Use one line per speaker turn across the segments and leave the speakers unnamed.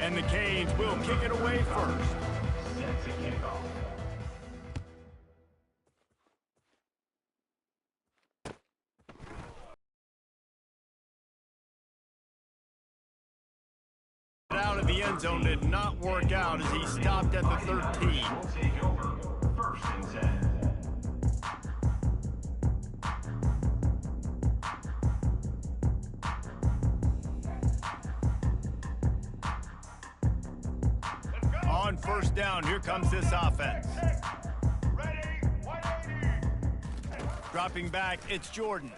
And the Canes will kick it away first.
Sets a kickoff.
Out of the end zone did not work out as he stopped at the 13.
Will take over. First and 10.
On first down, here comes this offense. Dropping back, it's Jordan.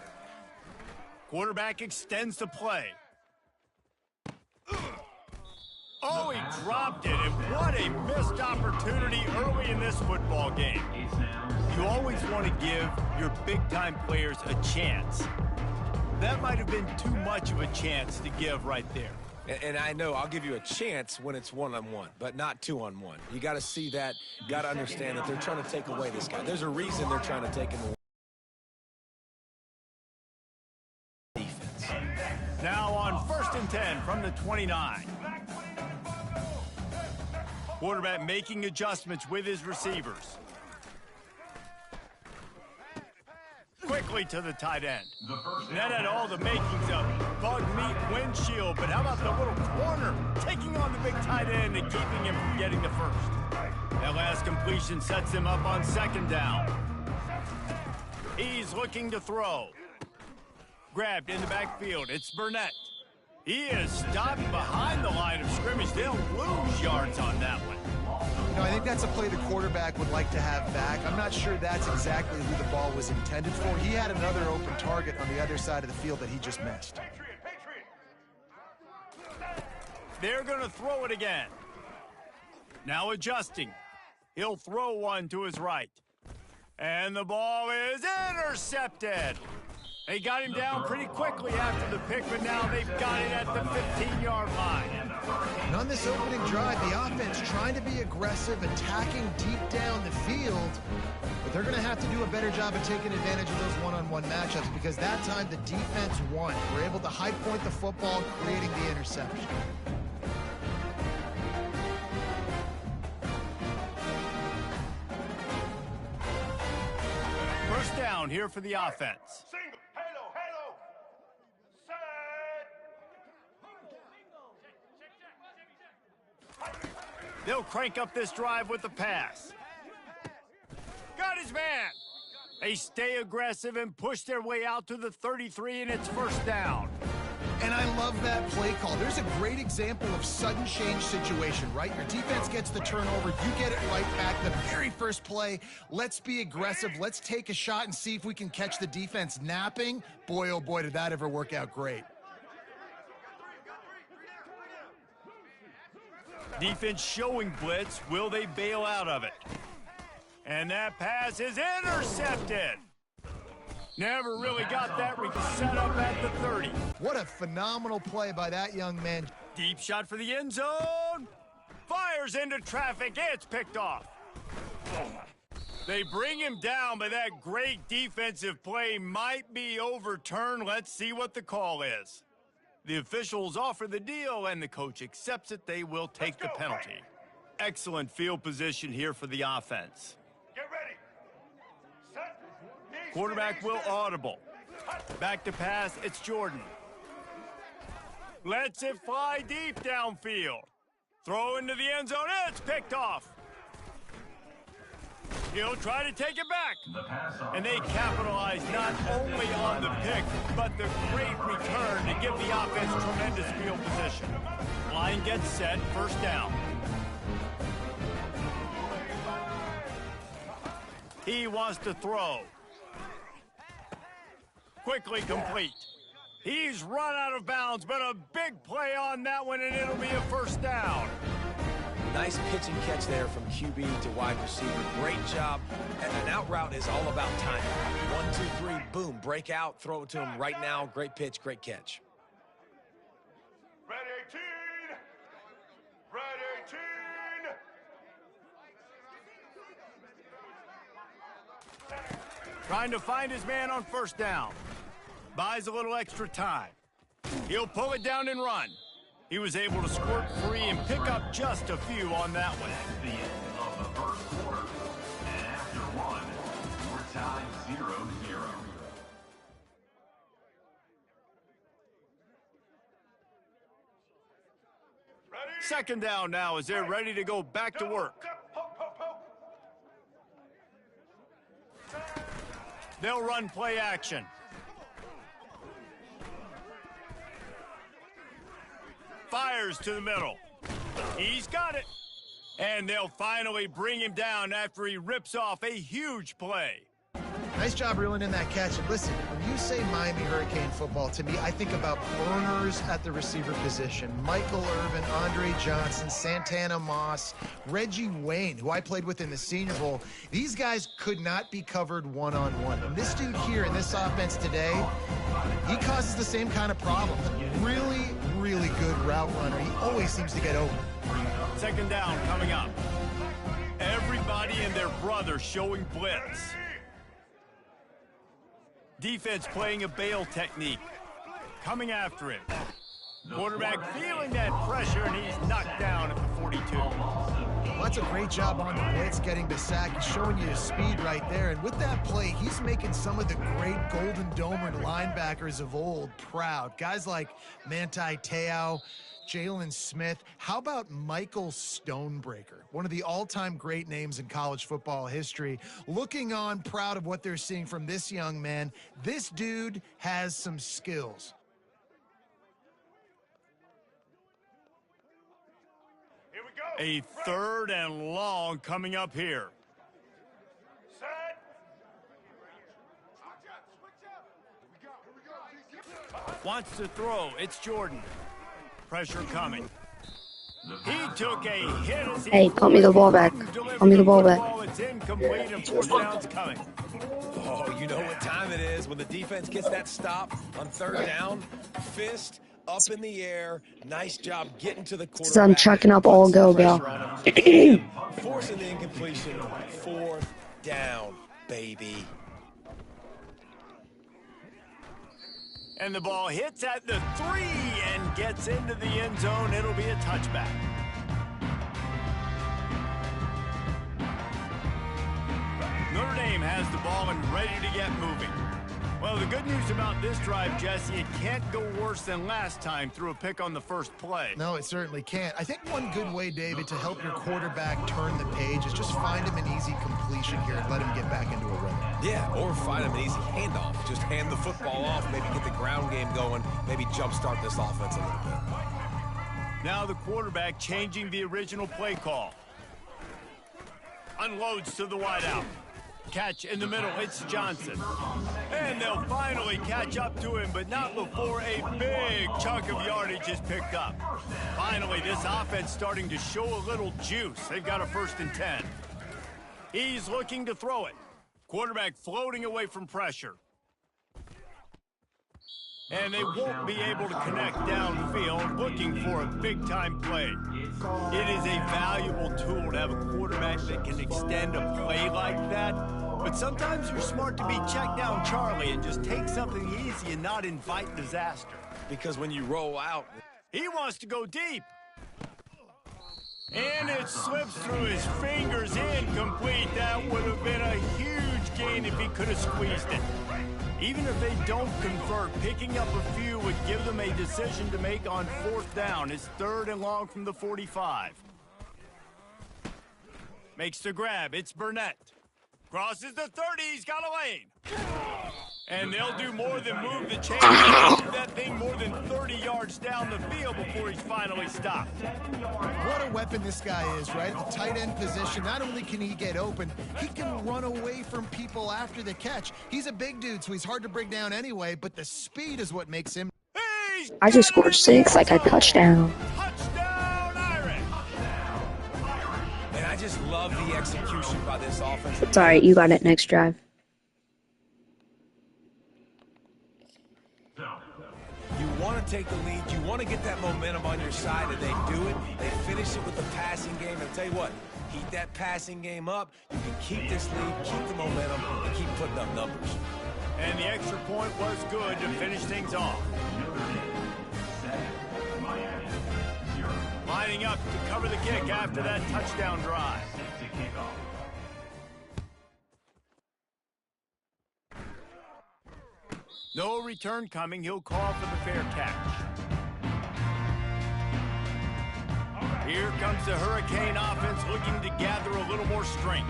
Quarterback extends the play. Oh, he dropped it, and what a missed opportunity early in this football game. You always want to give your big-time players a chance. That might have been too much of a chance to give right there.
And I know I'll give you a chance when it's one-on-one, but not two-on-one. You got to see that, got to understand that they're trying to take away this guy. There's a reason they're trying to take him away. Defense.
Now on first and 10 from the 29. Quarterback making adjustments with his receivers. Quickly to the tight end. That had all the makings of bug meat windshield, but how about the little corner taking on the big tight end and keeping him from getting the first? That last completion sets him up on second down. He's looking to throw. Grabbed in the backfield, it's Burnett. He is stopped behind the line of scrimmage. They'll lose yards on that one.
You know, I think that's a play the quarterback would like to have back. I'm not sure that's exactly who the ball was intended for. He had another open target on the other side of the field that he just missed.
They're going to throw it again. Now adjusting. He'll throw one to his right. And the ball is intercepted. They got him down pretty quickly after the pick, but now they've got it at the 15-yard line.
And on this opening drive, the offense trying to be aggressive, attacking deep down the field, but they're going to have to do a better job of taking advantage of those one-on-one matchups because that time the defense won. We're able to high point the football, creating the interception.
First down here for the offense. They'll crank up this drive with the pass. Got his man. They stay aggressive and push their way out to the 33, and it's first down.
And I love that play call. There's a great example of sudden change situation, right? Your defense gets the turnover, you get it right back. The very first play, let's be aggressive. Let's take a shot and see if we can catch the defense napping. Boy, oh boy, did that ever work out great.
Defense showing blitz. Will they bail out of it? And that pass is intercepted. Never really got that set up at the 30.
What a phenomenal play by that young man.
Deep shot for the end zone. Fires into traffic. It's picked off. They bring him down, but that great defensive play might be overturned. Let's see what the call is. The officials offer the deal, and the coach accepts it. They will take the penalty. Excellent field position here for the offense.
Get ready. Set.
Quarterback will audible. Back to pass, it's Jordan. Lets it fly deep downfield. Throw into the end zone, it's picked off. He'll try to take it back. And they capitalize not only on the pick, but the great return to give the offense tremendous field position. Line gets set, first down. He wants to throw. Quickly complete. He's run out of bounds, but a big play on that one, and it'll be a first down.
Nice pitch and catch there from QB to wide receiver. Great job. And an out route is all about timing. 1, 2, 3, boom, break out, throw it to him right now. Great pitch, great catch.
Red 18. Red 18.
Trying to find his man on first down. Buys a little extra time. He'll pull it down and run. He was able to squirt free and pick up just a few on that one.
The end of the first quarter. And after one, we're tied 0-0.
Ready?
Second down now as they're ready to go back to work.
Poke, poke, poke.
They'll run play action. Fires to the middle. He's got it. And they'll finally bring him down after he rips off a huge play.
Nice job reeling in that catch. And listen, when you say Miami Hurricane football, to me, I think about burners at the receiver position. Michael Irvin, Andre Johnson, Santana Moss, Reggie Wayne, who I played with in the Senior Bowl. These guys could not be covered one-on-one. And this dude here in this offense today, he causes the same kind of problem. Really, really good route runner. He always seems to get open.
Second down coming up. Everybody and their brother showing blitz. Defense playing a bail technique. Coming after him. Quarterback feeling that pressure, and he's knocked down at the 42.
Well, that's a great job on the blitz, getting the sack. He's showing you his speed right there. And with that play, he's making some of the great Golden Domer linebackers of old proud. Guys like Manti Te'o, Jalen Smith. How about Michael Stonebreaker, one of the all-time great names in college football history? Looking on, proud of what they're seeing from this young man. This dude has some skills.
Here we go.
A third and long coming up here.
Set.
Wants to throw. It's Jordan. Pressure coming. He took a hit as he
Hey, put me the ball back. Put me the ball back.
It's incomplete and fourth down's coming.
Oh, you know what time it is when the defense gets that stop on third down. Fist up in the air. Nice job getting to the quarterback.
So I'm chucking up all go, bro.
Forcing the incompletion. Fourth down, baby.
And the ball hits at the 3 and gets into the end zone. It'll be a touchback. Notre Dame has the ball and ready to get moving. Well, the good news about this drive, Jesse, it can't go worse than last time through a pick on the first play.
No, it certainly can't. I think one good way, David, to help your quarterback turn the page is just find him an easy completion here and let him get back into a rhythm.
Yeah, or find him an easy handoff. Just hand the football off, maybe get the ground game going, maybe jumpstart this offense a little bit.
Now the quarterback changing the original play call. Unloads to the wideout. Catch in the middle, it's Johnson. And they'll finally catch up to him, but not before a big chunk of yardage is picked up. Finally, this offense starting to show a little juice. They've got a 1st and 10. He's looking to throw it. Quarterback floating away from pressure. And they won't be able to connect downfield, looking for a big-time play. It is a valuable tool to have a quarterback that can extend a play like that. But sometimes you're smart to be check down Charlie and just take something easy and not invite disaster.
Because when you roll out,
He wants to go deep. And it slips through his fingers, incomplete. That would have been a huge gain if he could have squeezed it. Even if they don't convert, picking up a few would give them a decision to make on 4th down. It's 3rd and long from the 45. Makes the grab. It's Burnett. Crosses the 30. He's got a lane. And they'll do more than move the chain. Move that thing more than 30 yards down the field before he's finally stopped.
What a weapon this guy is, right? At the tight end position, not only can he get open, he can run away from people after the catch. He's a big dude, so he's hard to bring down anyway, but the speed is what makes him.
I just scored 6 like a touchdown.
Touchdown, Irish!
and I just love the execution by this offense.
It's alright, you got it next drive.
You want to take the lead. You want to get that momentum on your side, and they do it. They finish it with the passing game. And I'll tell you what, heat that passing game up. You can keep this lead, keep the momentum, and keep putting up numbers.
And the extra point was good to finish things off. lining up to cover the kick after that touchdown drive.
Set to kick off.
No return coming. He'll call for the fair catch. Here comes the Hurricane offense looking to gather a little more strength.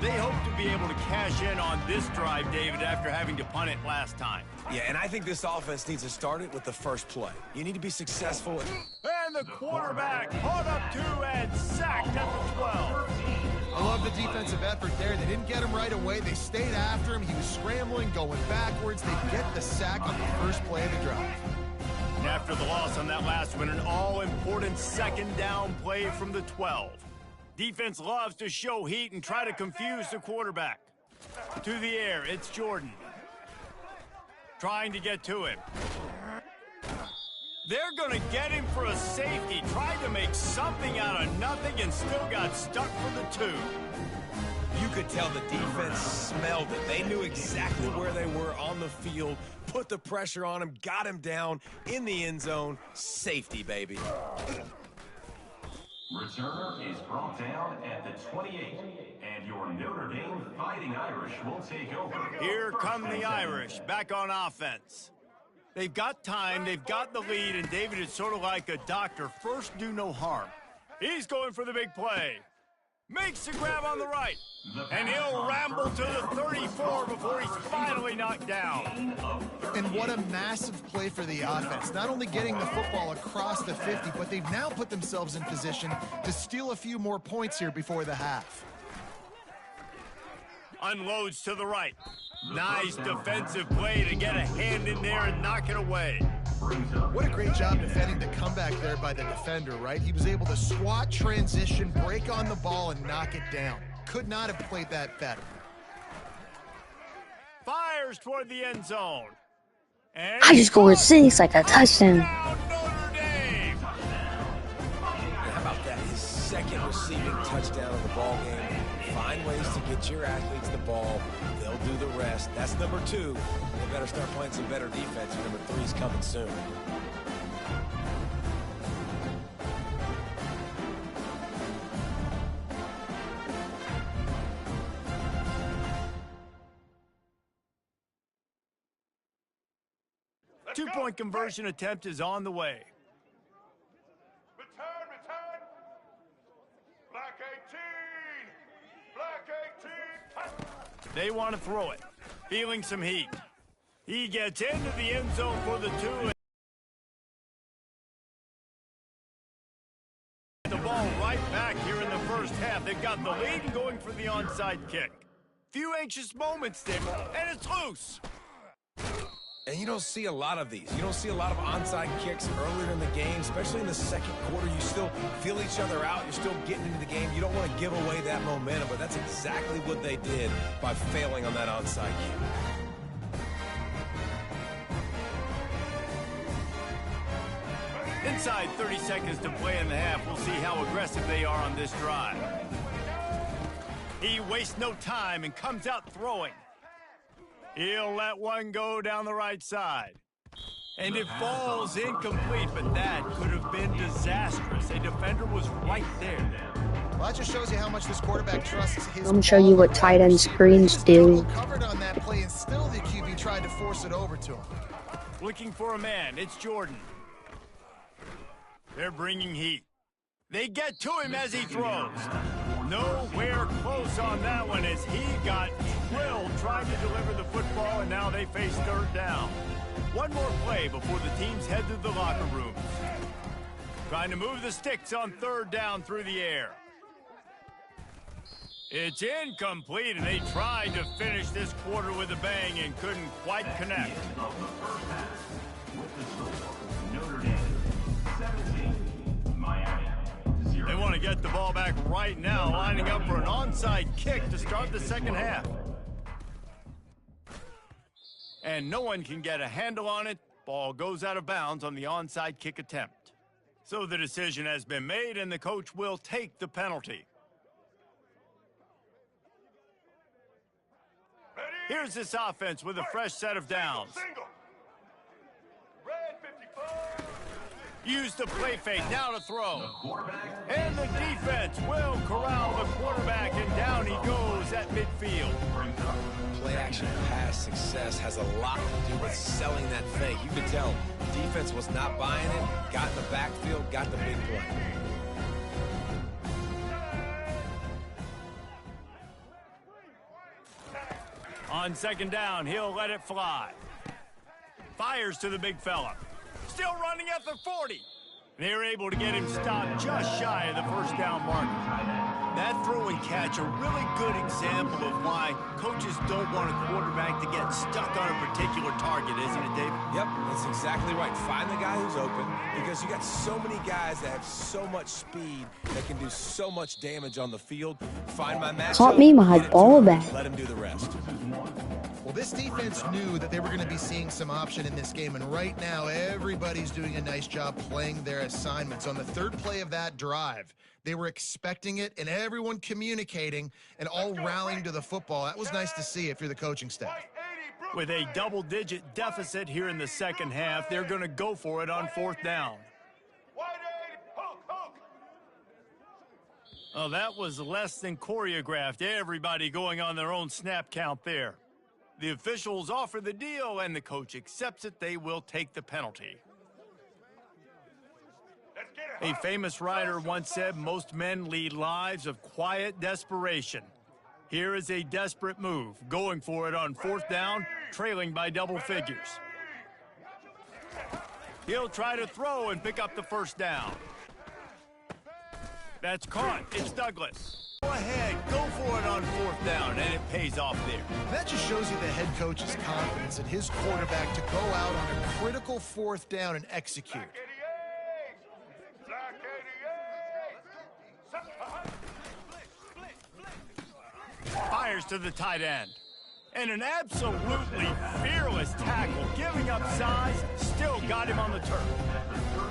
They hope to be able to cash in on this drive, David, after having to punt it last time.
Yeah, and I think this offense needs to start it with the first play. You need to be successful.
And the quarterback caught up to and sacked at the 12.
I love the defensive effort there. They didn't get him right away. They stayed after him. He was scrambling, going backwards. They get the sack on the first play of the drive.
And after the loss on that last one, an all-important second down play from the 12. Defense loves to show heat and try to confuse the quarterback. To the air, it's Jordan. Trying to get to him. They're going to get him for a safety. Tried to make something out of nothing and still got stuck for the 2.
You could tell the defense smelled it. They knew exactly where they were on the field, put the pressure on him, got him down in the end zone. Safety, baby.
Returner is brought down at the 28, and your Notre Dame Fighting Irish will take over.
Here come the Irish, back on offense. They've got time, they've got the lead, and David is sort of like a doctor. First, do no harm. He's going for the big play. Makes the grab on the right. And he'll ramble to the 34 before he's finally knocked down.
And what a massive play for the offense. Not only getting the football across the 50, but they've now put themselves in position to steal a few more points here before the half.
Unloads to the right. Nice defensive play to get a hand in there and knock it away.
What a great job defending the comeback there by the defender, right? He was able to squat, transition, break on the ball, and knock it down. Could not have played that better.
Fires toward the end zone. And
I just scored 6 like a touchdown.
Notre Dame.
How about that? His second receiving touchdown of the ball game. Find ways to get your athletes the ball. They'll do the rest. That's number 2. They better start playing some better defense. Number 3's coming soon.
Two-point conversion attempt is on the way.
Return. Black 18. Black 18.
They want to throw it. Feeling some heat. He gets into the end zone for the 2. The ball right back here in the first half. They've got the lead and going for the onside kick. Few anxious moments there, and it's loose.
And you don't see a lot of these. You don't see a lot of onside kicks earlier in the game, especially in the second quarter. You still feel each other out. You're still getting into the game. You don't want to give away that momentum, but that's exactly what they did by failing on that onside kick.
Inside 30 seconds to play in the half. We'll see how aggressive they are on this drive. He wastes no time and comes out throwing. He'll let one go down the right side. And it falls incomplete, but that could have been disastrous. A defender was right there.
Well, that just shows you how much this quarterback trusts his.
I'm show you what tight end screens do.
Covered on that play, and still the QB tried to force it over to him.
Looking for a man. It's Jordan. They're bringing heat. They get to him as he throws. Nowhere close on that one as he got drilled trying to deliver the football, and now they face third down. One more play before the teams head to the locker rooms. Trying to move the sticks on third down through the air. It's incomplete, and they tried to finish this quarter with a bang and couldn't quite connect.
Of the first half, with the score, Notre Dame 17, Miami 0.
They want to get the ball back right now, lining up for an onside kick to start the second half. And no one can get a handle on it. Ball goes out of bounds on the onside kick attempt. So the decision has been made, and the coach will take the penalty. Here's this offense with a fresh set of downs.
Single. Red 54.
Use the play fake, now to throw. And the defense will corral the quarterback, and down he goes at midfield.
Play action pass success has a lot to do with selling that fake. You could tell defense was not buying it, got in the backfield, got the big play.
On second down, he'll let it fly. Fires to the big fella. Still running at the 40. They're able to get him stopped just shy of the first down marker. That throw and catch, a really good example of why coaches don't want a quarterback to get stuck on a particular target, isn't it, David?
Yep, that's exactly right. Find the guy who's open, because you got so many guys that have so much speed that can do so much damage on the field. Find my matchup,
Taught me my
get it to
ball
him,
back.
let him do the rest.
Well, this defense knew that they were going to be seeing some option in this game, and right now everybody's doing a nice job playing their assignments. On the third play of that drive, they were expecting it, and everyone communicating and all rallying to the football. That was nice to see if you're the coaching staff.
With a double-digit deficit here in the second half, they're going to go for it on fourth down. Oh, that was less than choreographed. Everybody going on their own snap count there. The officials offer the deal, and the coach accepts it. They will take the penalty. A famous writer once said, most men lead lives of quiet desperation. Here is a desperate move, going for it on fourth down, trailing by double figures. He'll try to throw and pick up the first down. That's caught. It's Douglas. Go ahead, go for it on fourth down, and it pays off there.
That just shows you the head coach's confidence in his quarterback to go out on a critical fourth down and execute.
Fires to the tight end. And an absolutely fearless tackle, giving up size, still got him on the turf.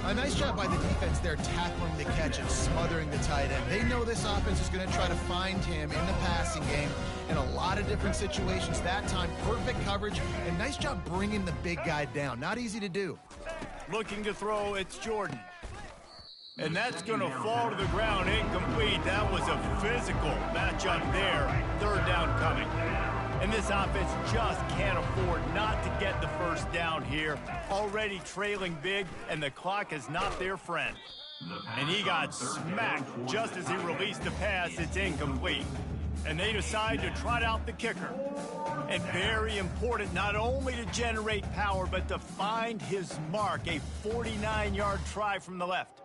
A nice job by the defense there, tackling the catch and smothering the tight end. They know this offense is going to try to find him in the passing game in a lot of different situations. That time, perfect coverage, and nice job bringing the big guy down. Not easy to do.
Looking to throw, it's Jordan. And that's going to fall to the ground, incomplete. That was a physical matchup there. Third down coming. And this offense just can't afford not to get the first down here. Already trailing big, and the clock is not their friend. And he got smacked just as he released the pass. It's incomplete. And they decide to trot out the kicker. And very important, not only to generate power, but to find his mark. A 49-yard try from the left.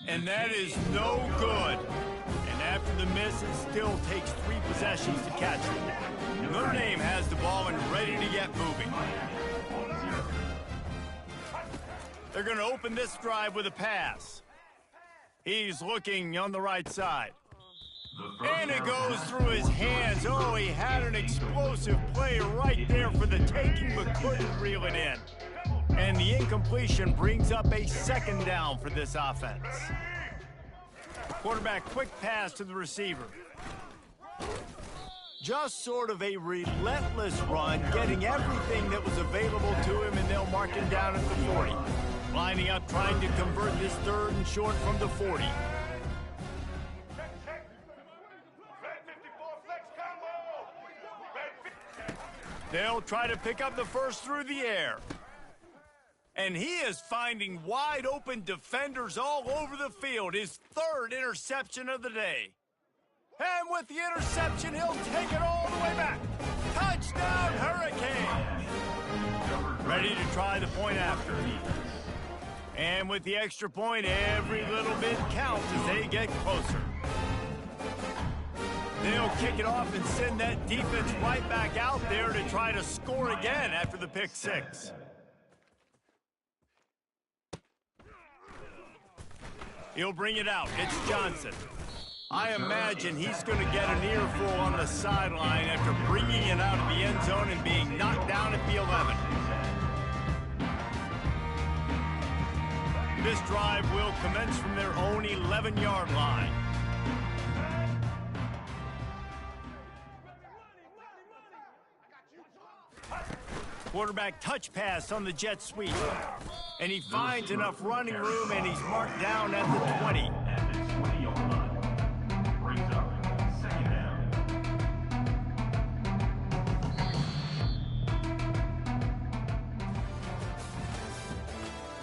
And that is no good. And after the miss, it still takes 3 possessions to catch it. Notre Dame has the ball and ready to get moving. They're going to open this drive with a pass. He's looking on the right side. And it goes through his hands. Oh, he had an explosive play right there for the taking, but couldn't reel it in. And the incompletion brings up a second down for this offense. Quarterback quick pass to the receiver. Just sort of a relentless run, getting everything that was available to him, and they'll mark him down at the 40. Lining up, trying to convert this third and short from the 40. They'll try to pick up the first through the air. And he is finding wide open defenders all over the field. His third interception of the day. And with the interception, he'll take it all the way back. Touchdown, Hurricane! Ready to try the point after. And with the extra point, every little bit counts as they get closer. They'll kick it off and send that defense right back out there to try to score again after the pick six. He'll bring it out. It's Johnson. I imagine he's going to get an earful on the sideline after bringing it out of the end zone and being knocked down at the 11. This drive will commence from their own 11-yard line. Quarterback touch pass on the jet sweep. And he finds enough running room, and he's marked down at the 20.
At the 20-yard line. Brings up second down.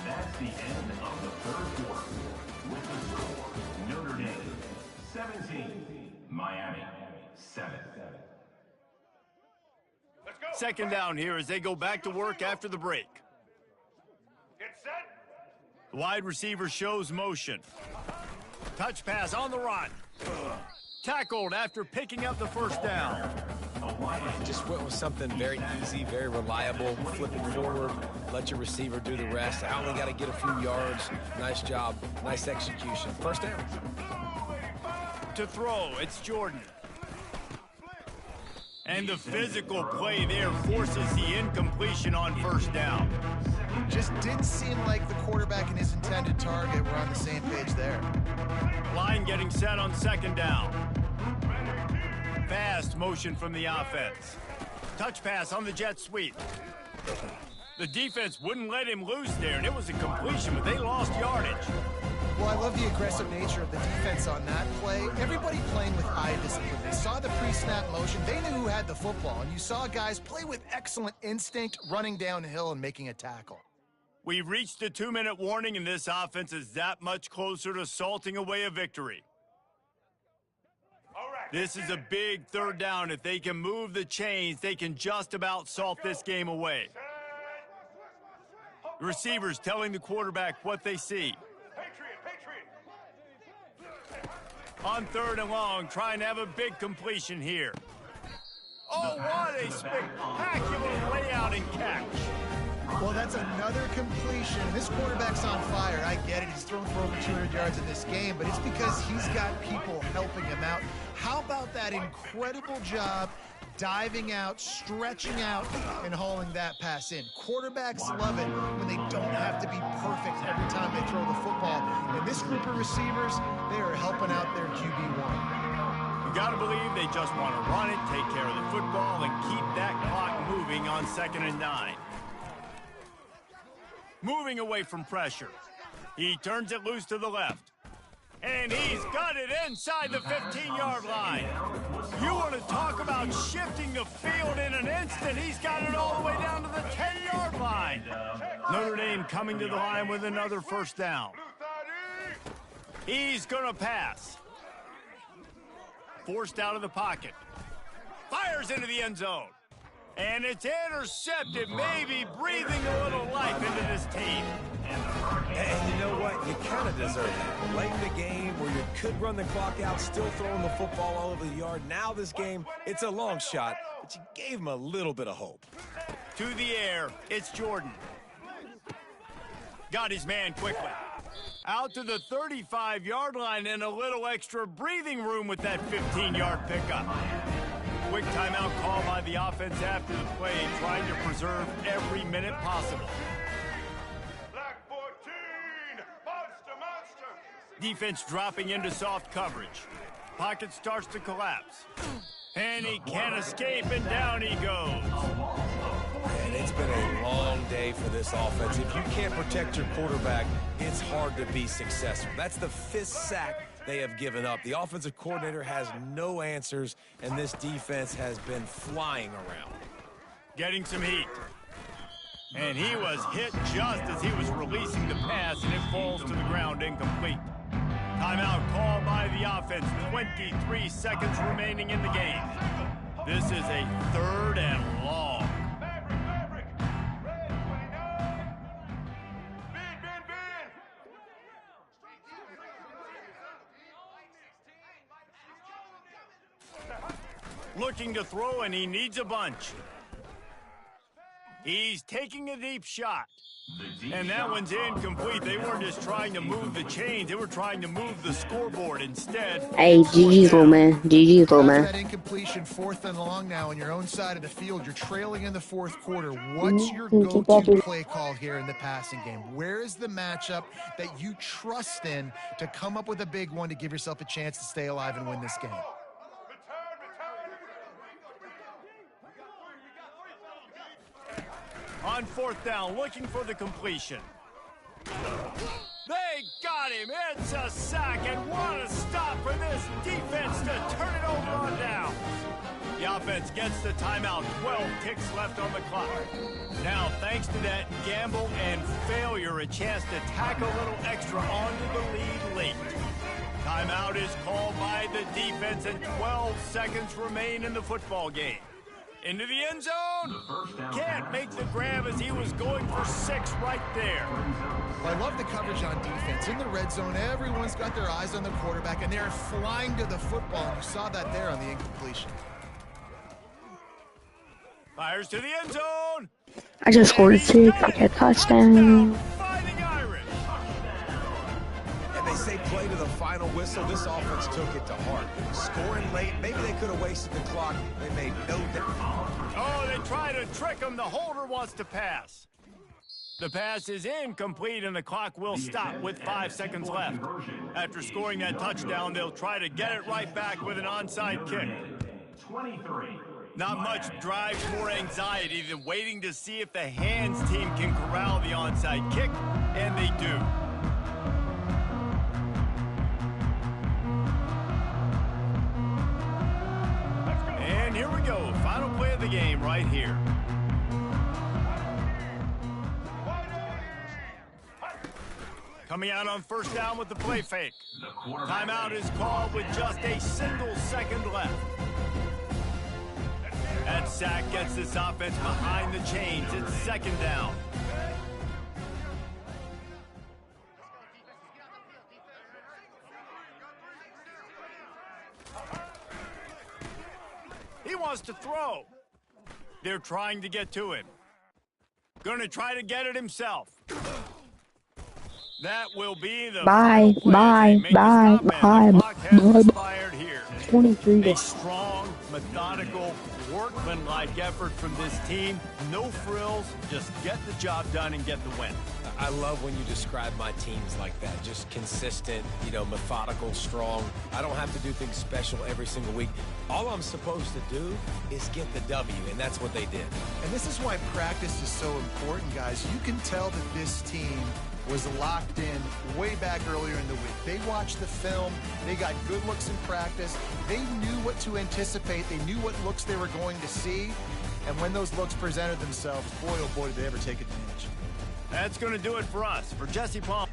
That's the end of the third quarter. With the score, Notre Dame 17, Miami 7.
Let's go.
Second down here as they go back to work after the break.
Get set.
The wide receiver shows motion. Touch pass on the run. Tackled after picking up the first down.
Just went with something very easy, very reliable. Flip it forward, let your receiver do the rest. I only got to get a few yards. Nice job, nice execution. First down.
To throw, it's Jordan. And the physical play there forces the incompletion on first down.
Just didn't seem like the quarterback and his intended target were on the same page there.
Line getting set on second down. Fast motion from the offense. Touch pass on the jet sweep. The defense wouldn't let him loose there, and it was a completion, but they lost yardage.
Well, I love the aggressive nature of the defense on that play. Everybody playing with eye discipline. They saw the pre-snap motion. They knew who had the football, and you saw guys play with excellent instinct, running downhill and making a tackle.
We've reached a 2-minute warning, and this offense is that much closer to salting away a victory.
All right.
This is a big third down. If they can move the chains, they can just about salt this game away. The receivers telling the quarterback what they see. On third and long, trying to have a big completion here. Oh, what a spectacular layout and catch.
Well, that's another completion. This quarterback's on fire. I get it. He's thrown for over 200 yards in this game, but it's because he's got people helping him out. How about that incredible job diving out, stretching out, and hauling that pass in? Quarterbacks love it when they don't have to be perfect every time they throw the football. And this group of receivers, they are helping out their QB1.
You got to believe they just want to run it, take care of the football, and keep that clock moving on 2nd and 9. Moving away from pressure. He turns it loose to the left. And he's got it inside the 15-yard line. You want to talk about shifting the field in an instant. He's got it all the way down to the 10-yard line. Notre Dame coming to the line with another first down. He's going to pass. Forced out of the pocket. Fires into the end zone. And it's intercepted, maybe breathing a little life into this team.
And you know what? You kind of deserve that. Late in the game where you could run the clock out, still throwing the football all over the yard. Now this game, it's a long shot, but you gave him a little bit of hope.
To the air, it's Jordan. Got his man quickly. Out to the 35-yard line and a little extra breathing room with that 15-yard pickup. Quick timeout call by the offense after the play, trying to preserve every minute possible.
Black 14, monster.
Defense dropping into soft coverage. Pocket starts to collapse. And he can't escape, and down he goes.
And it's been a long day for this offense. If you can't protect your quarterback, it's hard to be successful. That's the 5th sack they have given up. The offensive coordinator has no answers, and this defense has been flying around.
Getting some heat. And he was hit just as he was releasing the pass, and it falls to the ground incomplete. Timeout called by the offense. 23 seconds remaining in the game. This is a 3rd and long.
Maverick. Red 29. Ben.
Looking to throw, and he needs a bunch. He's taking a deep shot. And that one's incomplete. They weren't just trying to move the chains. They were trying to move the scoreboard instead.
Hey, GG's little man. GG's little man.
That incompletion, 4th and long now on your own side of the field. You're trailing in the 4th quarter. What's your go-to play call here in the passing game? Where is the matchup that you trust in to come up with a big one to give yourself a chance to stay alive and win this game?
On fourth down, looking for the completion. They got him. It's a sack, and what a stop for this defense to turn it over on down. The offense gets the timeout. 12 ticks left on the clock. Now, thanks to that gamble and failure, a chance to tack a little extra onto the lead late. Timeout is called by the defense, and 12 seconds remain in the football game. Into the end zone. Can't make the grab as he was going for 6 right there.
Well, I love the coverage on defense. In the red zone, everyone's got their eyes on the quarterback, and they're flying to the football, and you saw that there on the incompletion.
Fires to the end zone.
I just scored 6, like a touchdown.
Fighting Irish.
And they say play to the final whistle. This offense took it to heart. Scoring late, maybe they could have wasted the clock. They made no difference.
Oh, they try to trick him. The holder wants to pass. The pass is incomplete, and the clock will stop with 5 seconds left. After scoring that touchdown, they'll try to get it right back with an onside kick.
23.
Not much drives more anxiety than waiting to see if the hands team can corral the onside kick, and they do. And here we go, final play of the game right here. Coming out on first down with the play fake. Timeout is called with just a single second left. That sack gets this offense behind the chains. It's second down. He wants to throw. They're trying to get to him. Gonna try to get it himself. That will be the
Bye, bye, bye, bye,
bye. Here.
23
A
to
strong, methodical, workmanlike effort from this team. No frills, just get the job done and get the win.
I love when you describe my teams like that. Just consistent, methodical, strong. I don't have to do things special every single week. All I'm supposed to do is get the W, and that's what they did.
And this is why practice is so important, guys. You can tell that this team was locked in way back earlier in the week. They watched the film. They got good looks in practice. They knew what to anticipate. They knew what looks they were going to see. And when those looks presented themselves, boy, oh boy, did they ever take advantage.
That's going to do it for us. For Jesse Palm.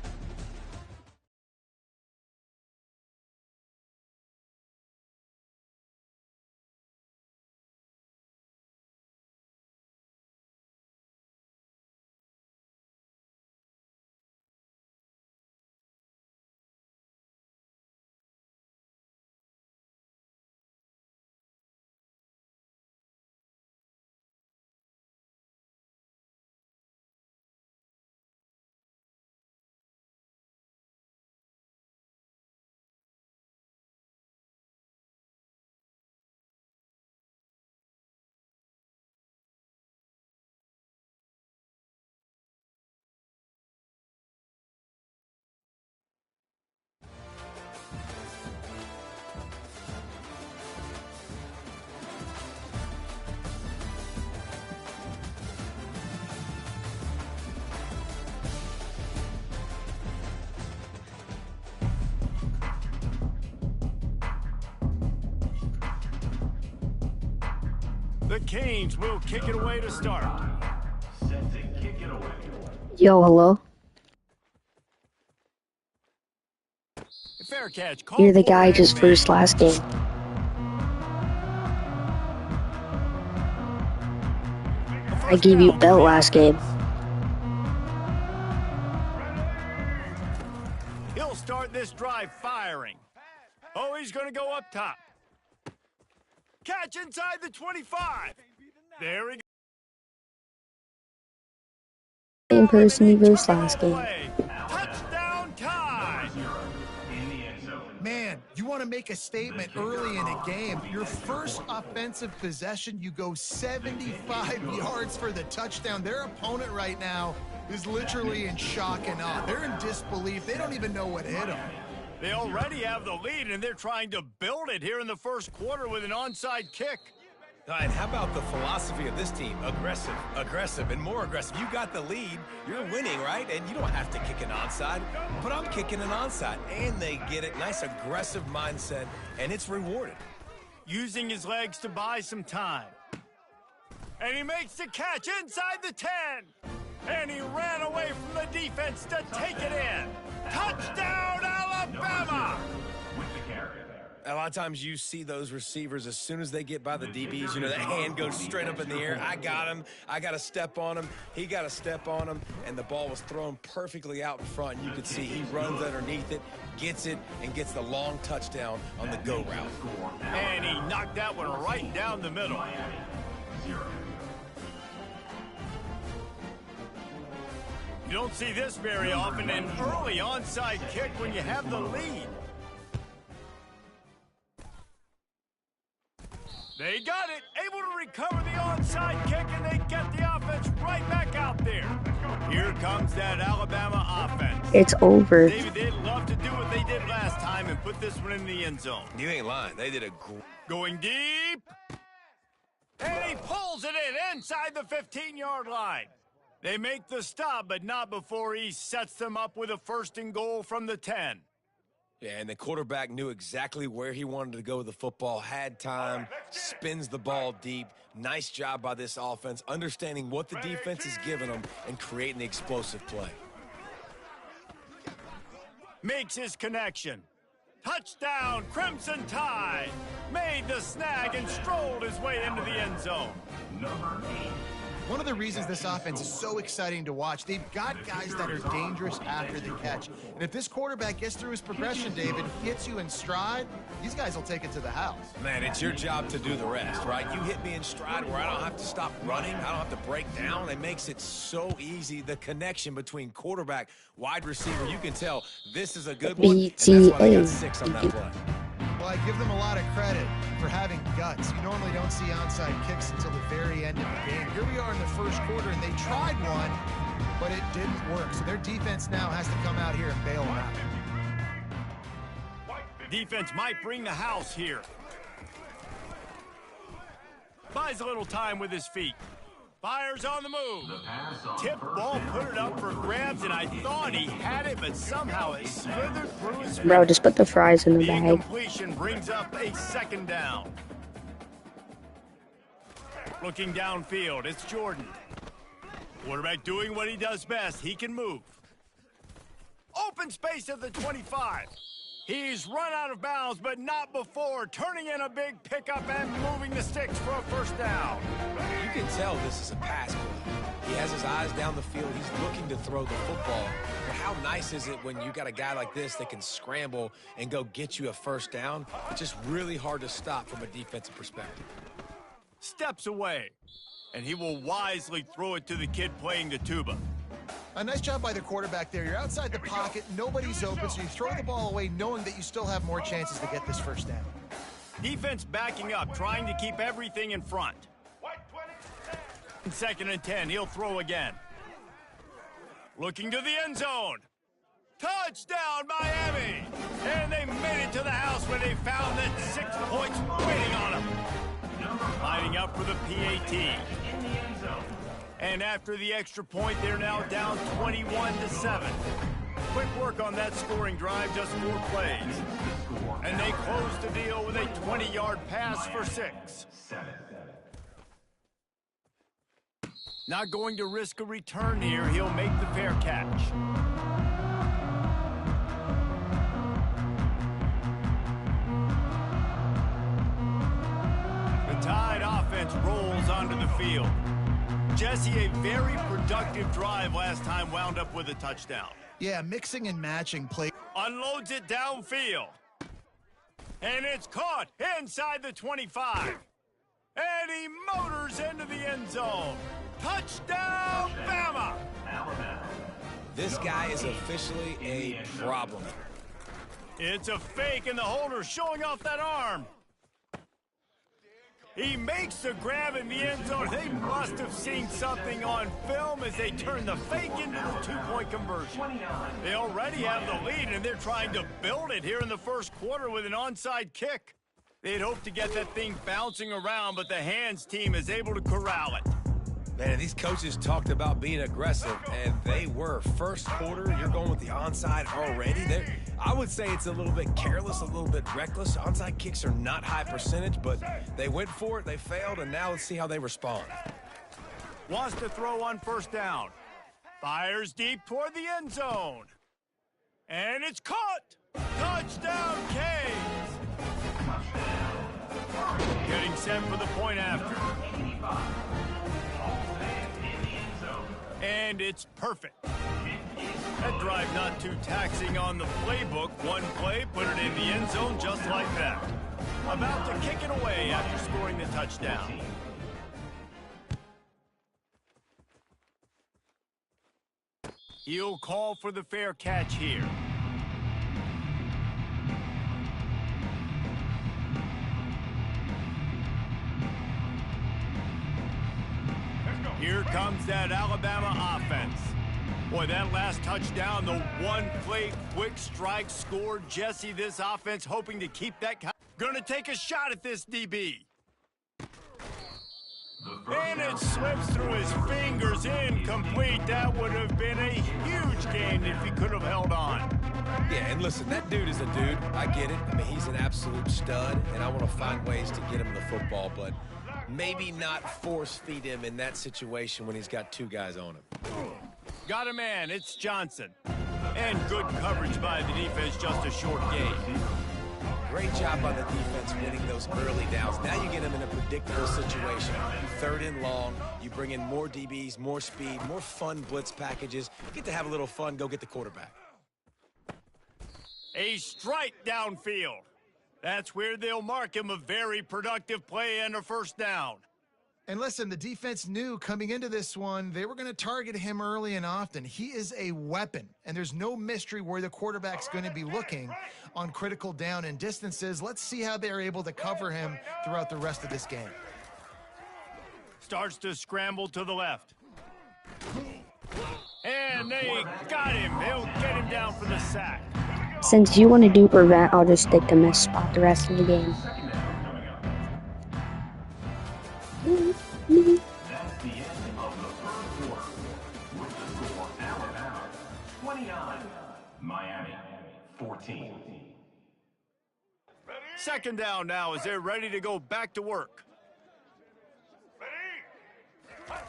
The Canes will kick it away to start.
Set to kick it away.
Yo, hello.
Fair catch.
You're the guy just first last game. I gave you a belt last game.
He'll start this drive firing. Oh, he's going to go up top. Catch inside the 25. There we go.
Same person you versed last game.
Touchdown time.
Man, you want to make a statement early in a game. Your first offensive possession, you go 75 yards for the touchdown. Their opponent right now is literally in shock and awe. They're in disbelief. They don't even know what hit them.
They already have the lead, and they're trying to build it here in the first quarter with an onside kick.
And how about the philosophy of this team? Aggressive, aggressive, and more aggressive. You got the lead, you're winning, right? And you don't have to kick an onside, but I'm kicking an onside. And they get it. Nice aggressive mindset, and it's rewarded.
Using his legs to buy some time. And he makes the catch inside the 10. And he ran away from the defense to take it in. Touchdown, Alabama!
With the carry.
A lot of times you see those receivers, as soon as they get by the DBs, you know, that hand goes straight up in the air. I got him. I got to step on him. He got to step on him. And the ball was thrown perfectly out in front. You could see he runs underneath it, gets it, and gets the long touchdown on the go route.
And he knocked that one right down the middle. You don't see this very often, an early onside kick when you have the lead. They got it, able to recover the onside kick, and they get the offense right back out there. Here comes that Alabama offense.
It's over.
David, they'd love to do what they did last time and put this one in the end zone.
You ain't lying. They did a great...
Going deep. And he pulls it in inside the 15-yard line. They make the stop, but not before he sets them up with a 1st and goal from the 10.
Yeah, and the quarterback knew exactly where he wanted to go with the football, had time, spins the ball deep. Nice job by this offense, understanding what the defense is giving them and creating the explosive play.
Makes his connection. Touchdown, Crimson Tide. Made the snag and strolled his way into the end zone.
Number 8.
One of the reasons this offense is so exciting to watch, they've got guys that are dangerous after the catch. And if this quarterback gets through his progression, David, hits you in stride, these guys will take it to the house.
Man, it's your job to do the rest, right? You hit me in stride where I don't have to stop running. I don't have to break down. It makes it so easy. The connection between quarterback, wide receiver, you can tell this is a good one. And that's why they got 6 on that play.
Well, I give them a lot of credit for having guts. You normally don't see onside kicks until the very end of the game. Here we are in the first quarter, and they tried one, but it didn't work. So their defense now has to come out here and bail them out.
Defense might bring the house here. Buys a little time with his feet. Fires on the move. Tip ball, put it up for grabs, and I thought he had it, but somehow it slithered through his
Bro, just put the fries in the
The
bag.
incompletion brings up a 2nd down. Looking downfield, it's Jordan. Quarterback doing what he does best. He can move. Open space at the 25. He's run out of bounds, but not before turning in a big pickup and moving the sticks for a 1st down.
You can tell this is a pass play. He has his eyes down the field. He's looking to throw the football. But how nice is it when you got a guy like this that can scramble and go get you a 1st down? It's just really hard to stop from a defensive perspective.
Steps away, and he will wisely throw it to the kid playing the tuba.
A nice job by the quarterback there. You're outside the pocket, nobody's open, so you throw the ball away knowing that you still have more chances to get this 1st down.
Defense backing up, trying to keep everything in front. 2nd and 10, he'll throw again. Looking to the end zone. Touchdown, Miami! And they made it to the house where they found that 6 points waiting on them. Lining up for the PAT. And after the extra point, they're now down 21-7. Quick work on that scoring drive, just 4 plays. And they close the deal with a 20-yard pass for 6. Not going to risk a return here. He'll make the fair catch. The Tide offense rolls onto the field. Jesse, a very productive drive last time, wound up with a touchdown.
Yeah, mixing and matching play.
Unloads it downfield. And it's caught inside the 25. And he motors into the end zone. Touchdown, Bama!
This guy is officially a problem.
It's a fake, and the holder showing off that arm. He makes the grab in the end zone. They must have seen something on film as they turn the fake into the 2-point conversion. They already have the lead, and they're trying to build it here in the first quarter with an onside kick. They'd hoped to get that thing bouncing around, but the hands team is able to corral it.
Man, these coaches talked about being aggressive, and they were. First quarter, you're going with the onside already. I would say it's a little bit careless, a little bit reckless. Onside kicks are not high percentage, but they went for it, they failed, and now let's see how they respond.
Wants to throw on first down. Fires deep toward the end zone. And it's caught! Touchdown, Canes! Getting set for the point after. And it's perfect. That drive not too taxing on the playbook. One play, put it in the end zone just like that. About to kick it away after scoring the touchdown. He'll call for the fair catch here. Here comes that Alabama offense. Boy, that last touchdown, the one-play quick strike scored. Jesse, this offense hoping to keep that. Gonna take a shot at this DB. And it slips through his fingers, incomplete. That would have been a huge gain if he could have held on.
Yeah, and listen, that dude is a dude. I get it. I mean, he's an absolute stud, and I want to find ways to get him the football, but maybe not force-feed him in that situation when he's got two guys on him.
Got a man, it's Johnson. And good coverage by the defense, just a short gain.
Great job by the defense winning those early downs. Now you get them in a predictable situation. Third and long, you bring in more DBs, more speed, more fun blitz packages. You get to have a little fun, go get the quarterback.
A strike downfield. That's where they'll mark him a very productive play and a first down.
And listen, the defense knew coming into this one, they were going to target him early and often. He is a weapon, and there's no mystery where the quarterback's going to be looking on critical down and distances. Let's see how they're able to cover him throughout the rest of this game.
Starts to scramble to the left. And they got him. They'll get him down for the sack.
Since you want to do prevent, I'll just stick to miss spot the rest of the game.
That's the end of the first quarter. With the score, Alabama 29, Miami 14.
Second down now as they're ready to go back to work.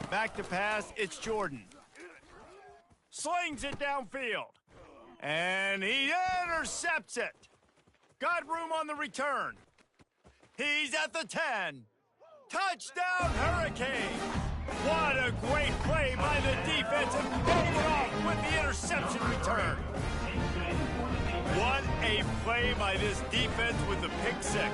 Back to pass, it's Jordan. Slings it downfield. And he intercepts it. Got room on the return. He's at the 10. Touchdown, Hurricane! What a great play by the defense and getting it off with the interception return. What a play by this defense with the pick six.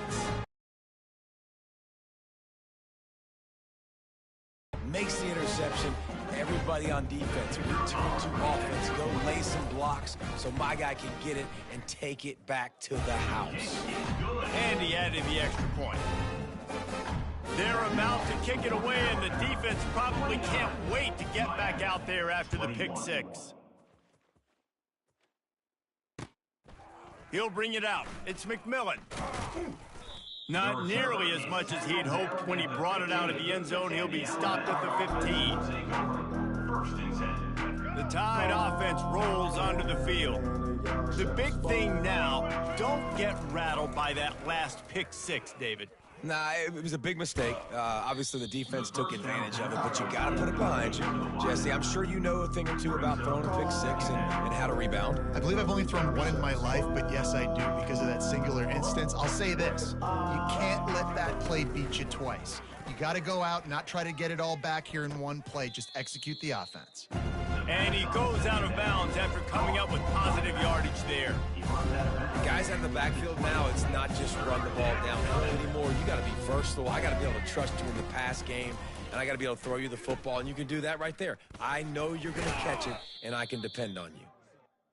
Makes the interception. Everybody on defense, return to offense, go lay some blocks so my guy can get it and take it back to the house.
And he added the extra point. They're about to kick it away, and the defense probably can't wait to get back out there after the pick six. He'll bring it out. It's McMillan. Not nearly as much as he'd hoped when he brought it out of the end zone. He'll be stopped at the 15. The Tide offense rolls onto the field. The big thing now, don't get rattled by that last pick six, David.
Nah, it was a big mistake. Obviously, the defense took advantage of it, but you got to put it behind you. Jesse, I'm sure you know a thing or two about throwing a pick six and how to rebound.
I believe I've only thrown one in my life, but yes, I do because of that singular instance. I'll say this. You can't let that play beat you twice. You got to go out, not try to get it all back here in one play. Just execute the offense.
And he goes out of bounds after coming up with positive yardage there.
Guys out in the backfield now, it's not just run the ball downhill anymore. You got to be versatile. I got to be able to trust you in the pass game, and I got to be able to throw you the football, and you can do that right there. I know you're going to catch it, and I can depend on you.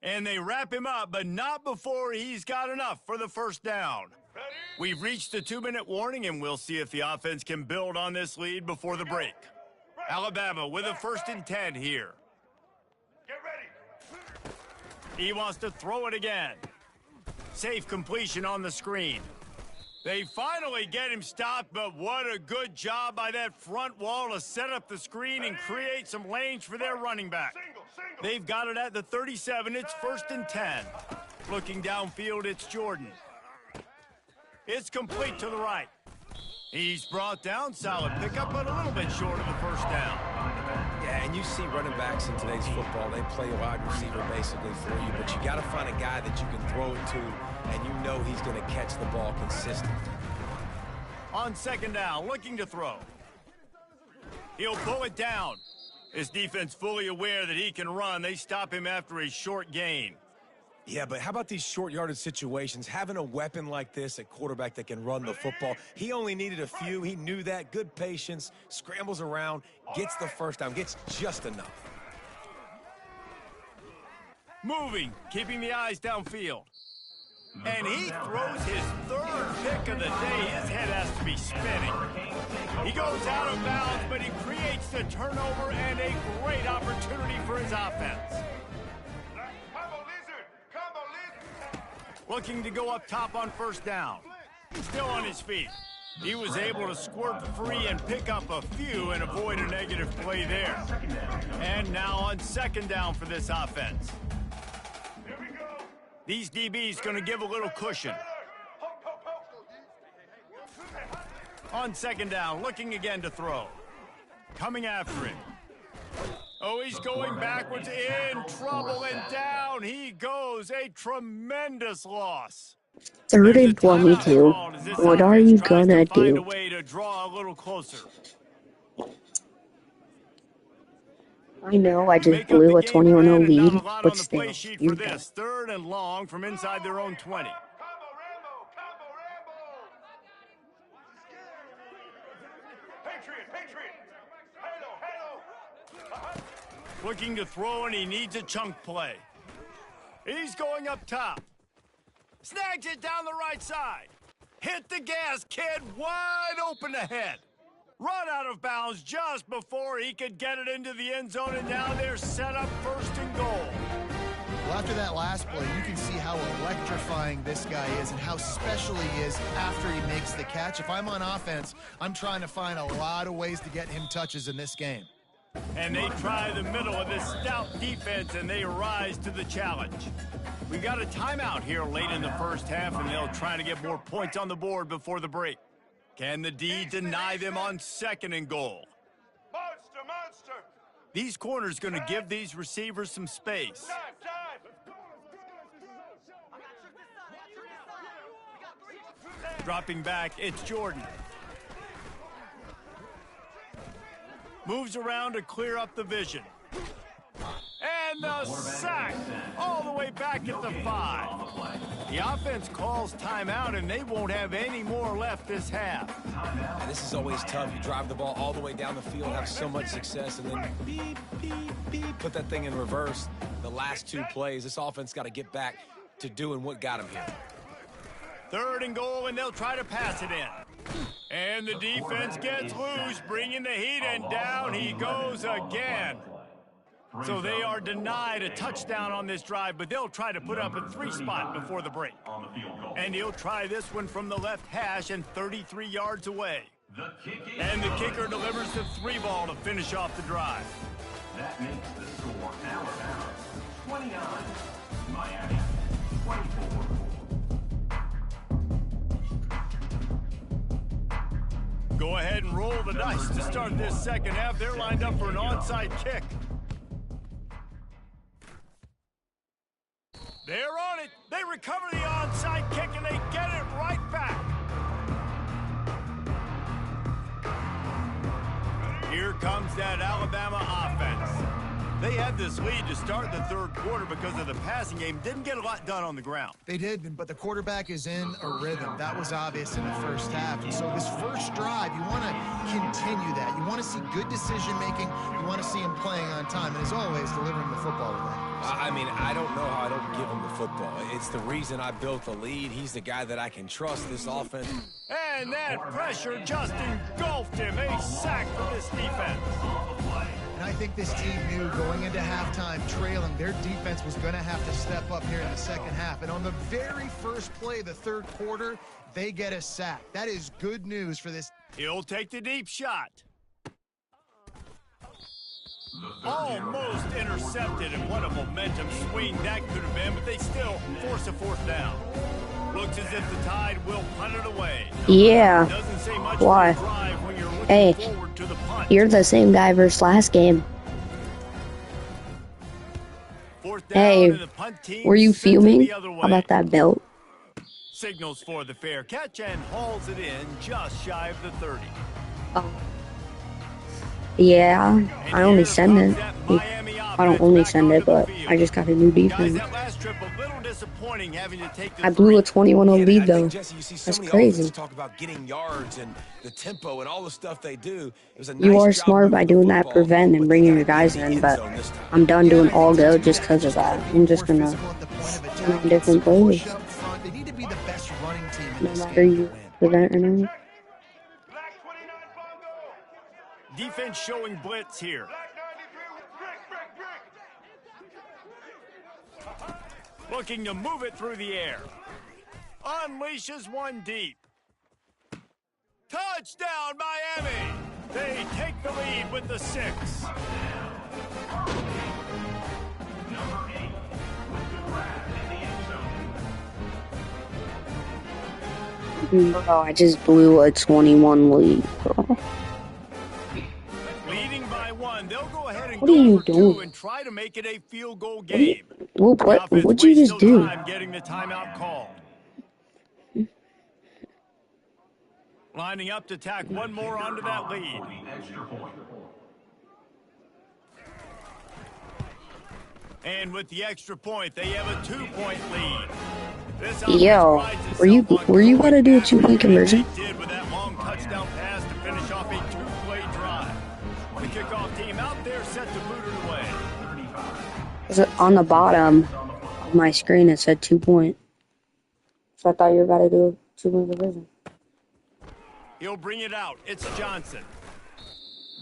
And they wrap him up, but not before he's got enough for the first down. We've reached the 2-minute warning, and we'll see if the offense can build on this lead before the break. Alabama with a 1st and 10 here.
Get ready.
He wants to throw it again. Safe completion on the screen. They finally get him stopped, but what a good job by that front wall to set up the screen and create some lanes for their running back. They've got it at the 37. It's 1st and 10. Looking downfield, it's Jordan. It's complete to the right. He's brought down. Solid pickup, but a little bit short of the first down.
Yeah, and you see running backs in today's football, they play a wide receiver basically for you, but you got to find a guy that you can throw it to, and you know he's going to catch the ball consistently.
On 2nd down, looking to throw. He'll pull it down. His defense fully aware that he can run. They stop him after a short gain.
Yeah, but how about these short yardage situations? Having a weapon like this at quarterback that can run the football, he only needed a few. He knew that. Good patience, scrambles around, gets the first down, gets just enough.
Moving, keeping the eyes downfield. And he throws his 3rd pick of the day. His head has to be spinning. He goes out of bounds, but he creates the turnover and a great opportunity for his offense. Looking to go up top on 1st down. Still on his feet. He was able to squirt free and pick up a few and avoid a negative play there. And now on 2nd down for this offense. These DBs going to give a little cushion. On 2nd down, looking again to throw. Coming after him. Oh, he's going backwards, in trouble, and down he goes. A tremendous loss.
3rd and 22. What are you gonna do?
Find a way to draw a little closer.
I know I just blew a 21-0 lead, but still, you're dead.
3rd and long from inside their own 20. Looking to throw, and he needs a chunk play. He's going up top. Snags it down the right side. Hit the gas, kid. Wide open ahead. Run out of bounds just before he could get it into the end zone, and now they're set up 1st and goal.
Well, after that last play, you can see how electrifying this guy is and how special he is after he makes the catch. If I'm on offense, I'm trying to find a lot of ways to get him touches in this game.
And they try the middle of this stout defense, and they rise to the challenge. We got a timeout here late in the 1st half, and they'll try to get more points on the board before the break. Can the D deny them on 2nd and goal?
Monster!
These corners going to give these receivers some space. Dropping back, it's Jordan. Moves around to clear up the vision. And the sack all the way back at the 5. The offense calls timeout, and they won't have any more left this half.
And this is always tough. You drive the ball all the way down the field, have so much success, and then beep, beep, beep, put that thing in reverse. The last 2 plays, this offense got to get back to doing what got him here.
3rd and goal, and they'll try to pass it in. And the defense gets loose, bringing the heat, and down he goes again. So they are denied a touchdown on this drive, but they'll try to put up a 3-spot before the break. And he'll try this one from the left hash and 33 yards away. And the kicker delivers the 3-ball to finish off the drive.
That makes the score Alabama 29, Miami 24.
Go ahead and roll the dice to start this 2nd half. They're lined up for an onside kick. They're on it. They recover the onside kick, and they get it right back. Here comes that Alabama offense. They had this lead to start the 3rd quarter because of the passing game. Didn't get a lot done on the ground.
They did, but the quarterback is in a rhythm. That was obvious in the 1st half. And so this 1st drive, you want to continue that. You want to see good decision-making. You want to see him playing on time. And as always, delivering the football today.
I mean, I don't know how I don't give him the football. It's the reason I built the lead. He's the guy that I can trust this offense.
And that pressure just engulfed him. A sack for this defense.
And I think this team knew going into halftime, trailing, their defense was going to have to step up here in the second half. And on the very first play of the third quarter, they get a sack. That is good news for this.
He'll take the deep shot. Almost intercepted, and what a momentum swing that could have been, but they still force a fourth down. Looks as if the Tide will punt it away.
Yeah.
Doesn't say much
Why?
for a drive when you're looking
Hey,
forward to the punt.
you're the same guy versus last game.
Fourth down,
Hey,
and the punt team
were you
sends it
fuming?
the other way.
How about that belt?
Signals for the fair catch and hauls it in just shy of the 30.
Yeah, I only send it. I don't only send it, but I just got a new defense. I blew a 21-0 lead, though. That's crazy.
Talk about getting yards and the tempo and all the stuff they do. It was a
You
nice
are
job
smart by
moving the
doing that
football,
prevent and
but
bringing
they
your
gotta
guys
get in the
in,
end
but
zone this time.
I'm done doing all go just because of that. I'm just gonna run different plays.
They need to be the best running team in
No
this
matter
game to
you
win.
prevent or not.
Black 29 Bongo.
Defense showing blitz here.
Black 93 brick.
Looking to move it through the air. Unleashes one deep. Touchdown, Miami! They take the lead with the 6.
Number 8 with the grab in the end zone.
Bro, I just blew a 21 lead, bro.
Leading by 1, they'll go ahead and
What are
go
you
for 2
doing?
and try to make it a field goal game.
What'd you just do?
Time getting the timeout called. Lining up to tack one more onto that lead.
For the extra point.
And with the extra point, they have a 2-point lead. This
Yo,
offense
were you
prides itself on
about to do a
going
2-point
back, and
conversion?
they did with that long touchdown pass to finish off a 2-play drive. The kickoff team out there set to boot it away.
'Cause on the bottom of my screen it said 2-point. So I thought you were about to do a 2-point conversion.
He'll bring it out. It's Johnson.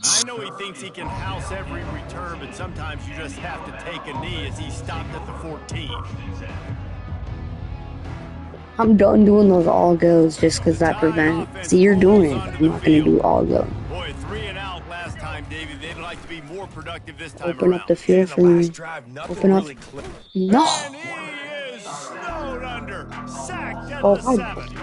I know he thinks he can house every return, but sometimes you just have to take a knee as he stopped at the 14.
I'm done doing those all goes just because that prevent. See, you're doing it. I'm not going to do all go.
Boy, 3 and out last time, Davey. They'd like to be more productive this time
Open
around.
up the field for me. Open up. No!
And he is snowed under. Sacked at
Oh,
the 7.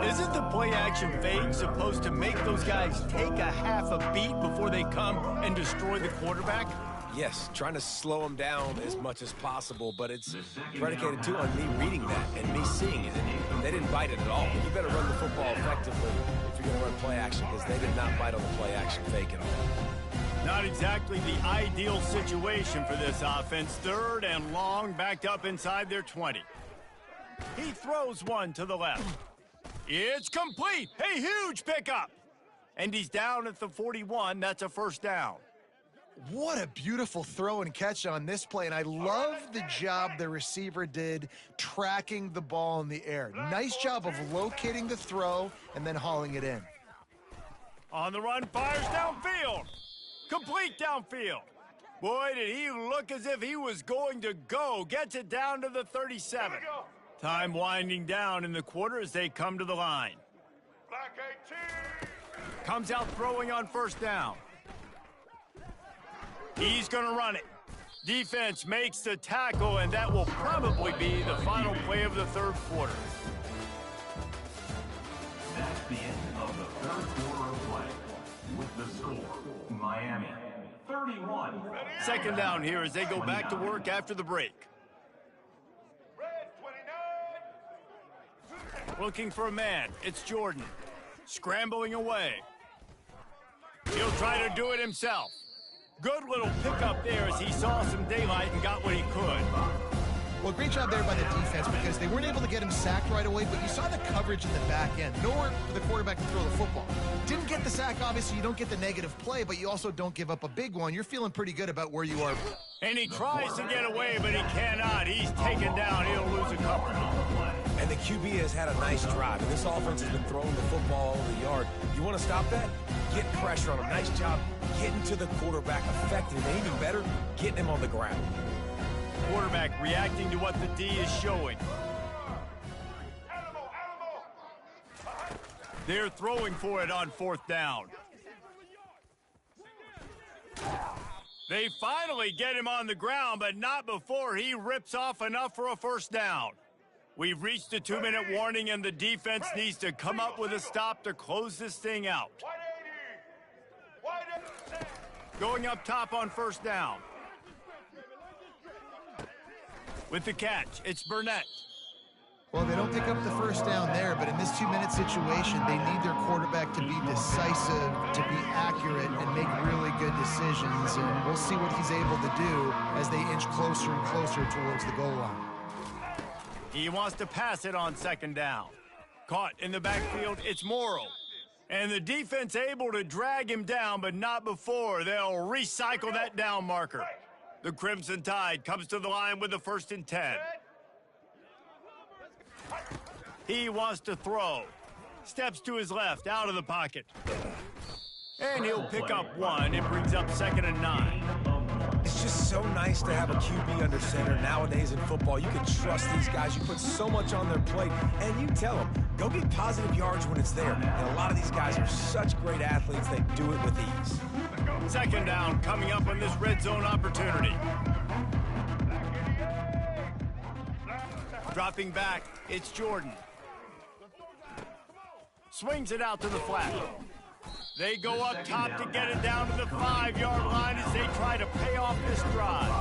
Isn't the play-action fake supposed to make those guys take a half a beat before they come and destroy the quarterback?
Yes, trying to slow them down as much as possible, but it's predicated too on me reading that and me seeing it. And they didn't bite it at all. You better run the football effectively if you're going to run play action, because they did not bite on the play action fake at all.
Not exactly the ideal situation for this offense. 3rd and long, backed up inside their 20. He throws one to the left. It's complete. A huge pickup. And he's down at the 41. That's a first down.
What a beautiful throw and catch on this play, and I love the job the receiver did tracking the ball in the air. Nice job of locating the throw and then hauling it in.
On the run, fires downfield. Complete downfield. Boy, did he look as if he was going to go. Gets it down to the 37. Time winding down in the quarter as they come to the line.
Black 18.
Comes out throwing on first down. He's going to run it. Defense makes the tackle, and that will probably be the final play of the third quarter.
That's the end of the third quarter of play. With the score, Miami 31.
Second down here as they go back to work after the break.
Red 29.
Looking for a man. It's Jordan. Scrambling away. He'll try to do it himself. Good little pickup there as he saw some daylight and got what he could.
Well, great job there by the defense because they weren't able to get him sacked right away, but you saw the coverage in the back end. Nowhere for the quarterback to throw the football. Didn't get the sack, obviously. You don't get the negative play, but you also don't give up a big one. You're feeling pretty good about where you are.
And he tries to get away, but he cannot. He's taken down. He'll lose a couple.
And the QB has had a nice drive. And this offense has been throwing the football all over the yard. You want to stop that? Get pressure on him. Nice job getting to the quarterback effectively. And even better, getting him on the ground.
Quarterback reacting to what the D is showing. They're throwing for it on 4th down. They finally get him on the ground, but not before he rips off enough for a 1st down. We've reached a 2-minute warning, and the defense needs to come up with a stop to close this thing out. Going up top on 1st down. With the catch, it's Burnett.
Well, they don't pick up the 1st down there, but in this 2-minute situation, they need their quarterback to be decisive, to be accurate, and make really good decisions. And we'll see what he's able to do as they inch closer and closer towards the goal line.
He wants to pass it on 2nd down. Caught in the backfield, it's Morrow. And the defense able to drag him down, but not before they'll recycle that down marker. The Crimson Tide comes to the line with the 1st and 10. He wants to throw. Steps to his left, out of the pocket. And he'll pick up 1. It brings up 2nd and 9.
It's just so nice to have a QB under center nowadays in football. You can trust these guys. You put so much on their plate, and you tell them, go get positive yards when it's there. And a lot of these guys are such great athletes, they do it with ease.
2nd down coming up on this red zone opportunity. Dropping back, it's Jordan. Swings it out to the flat. They go up top to get it down to the 5-yard line as they try to pay off this drive.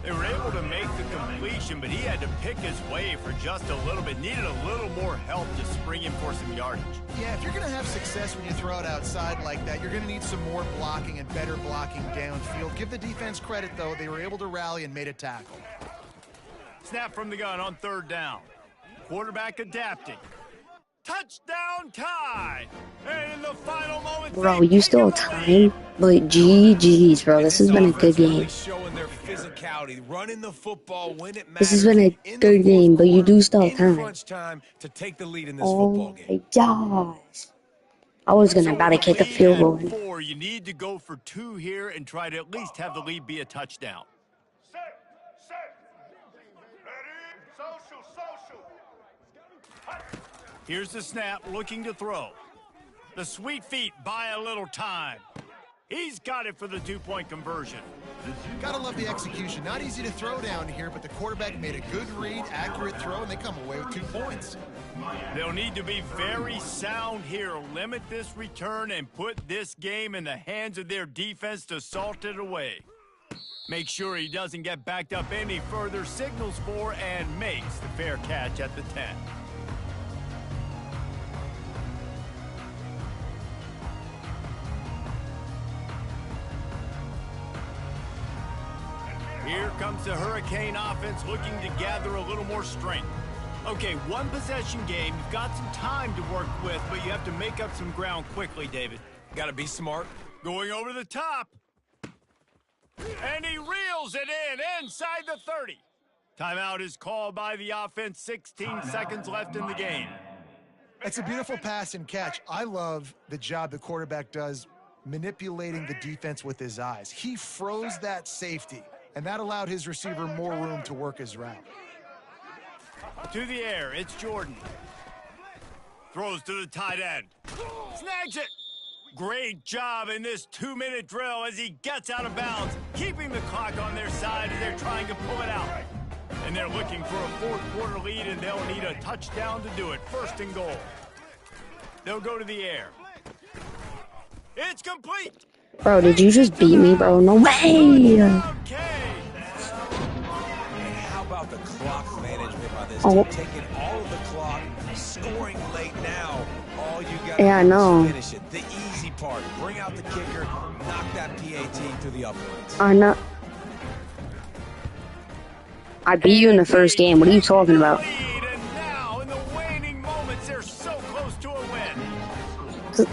They were able to make the completion, but he had to pick his way for just a little bit. Needed a little more help to spring him for some yardage.
Yeah, if you're going to have success when you throw it outside like that, you're going to need some more blocking and better blocking downfield. Give the defense credit, though. They were able to rally and made a tackle.
Snap from the gun on 3rd down. Quarterback adapting. Touchdown Tide! And in the final moments,
Bro, you still have time? But GG's, bro. This has been a good game.
Showing their physicality, running the football when it matters.
This has been a good game, but you do still have time.
Crunch time to take the lead in this football game.
Oh my gosh. I was gonna about to kick a field goal.
You need to go for 2 here and try to at least have the lead be a touchdown. Here's the snap, looking to throw. The sweet feet buy a little time. He's got it for the 2-point conversion.
Gotta love the execution. Not easy to throw down here, but the quarterback made a good read, accurate throw, and they come away with 2 points.
They'll need to be very sound here. Limit this return and put this game in the hands of their defense to salt it away. Make sure he doesn't get backed up any further, signals for and makes the fair catch at the 10. Here comes the Hurricane offense looking to gather a little more strength. Okay, 1 possession game. You've got some time to work with, but you have to make up some ground quickly, David.
Got to be smart.
Going over the top. And he reels it inside the 30. Timeout is called by the offense. 16 seconds left in the game.
It's a beautiful pass and catch. I love the job the quarterback does manipulating the defense with his eyes. He froze that safety, and that allowed his receiver more room to work his route.
To the air, it's Jordan. Throws to the tight end. Snags it. Great job in this 2-minute drill as he gets out of bounds, keeping the clock on their side as they're trying to pull it out. And they're looking for a 4th-quarter lead, and they'll need a touchdown to do it. 1st and goal. They'll go to the air. It's complete.
Bro, did you just beat me, bro? No way!
Okay.
And how about the clock management by this
Oh.
team? Taking all of the clock, scoring late now. All you got
Yeah, I
to do
know.
is finish it. The easy part. Bring out the kicker, knock that PAT through the uprights.
I know. I beat you in the first game. What are you talking about?
And now, in the waning moments, they're so close to a win.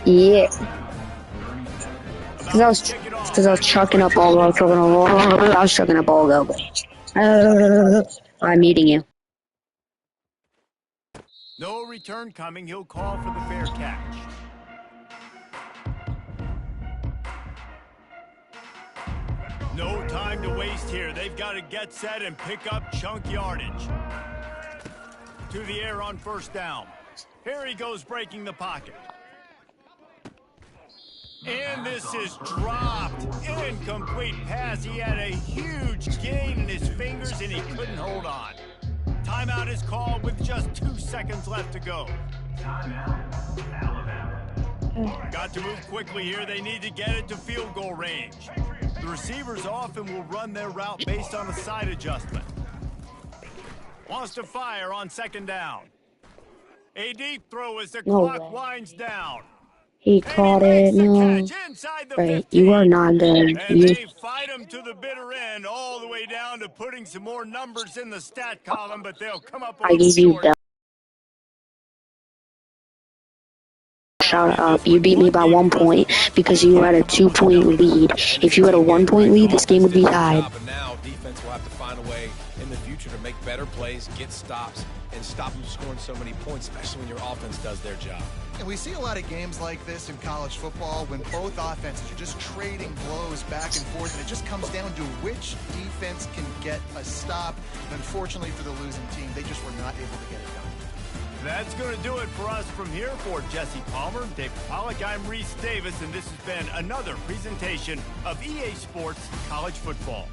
Yeah. Because I was chucking up all. I was chucking up all garbage. I'm meeting you.
No return coming. He'll call for the fair catch. No time to waste here. They've got to get set and pick up chunk yardage. To the air on first down. Here he goes breaking the pocket. And this is dropped. Incomplete pass. He had a huge gain in his fingers and he couldn't hold on. Timeout is called with just 2 seconds left to go.
Timeout, Alabama.
Got to move quickly here. They need to get it to field goal range. The receivers often will run their route based on a side adjustment. Wants to fire on second down. A deep throw as the clock winds down.
He caught it. No. Right, you are not good.
And they fight him to the bitter end, all the way down to putting some more numbers in the stat column, but they'll come up a little short.
Shut up. You beat me by 1 point because you had a 2-point lead. If you had a 1-point lead, this game would be tied.
But now defense will have to find a way in the future to make better plays, get stops, and stop them scoring so many points, especially when your offense does their job.
And we see a lot of games like this in college football when both offenses are just trading blows back and forth, and it just comes down to which defense can get a stop. And unfortunately for the losing team, they just were not able to get it done.
That's going to do it for us from here. For Jesse Palmer, Dave Pollock, I'm Reese Davis, and this has been another presentation of EA Sports College Football.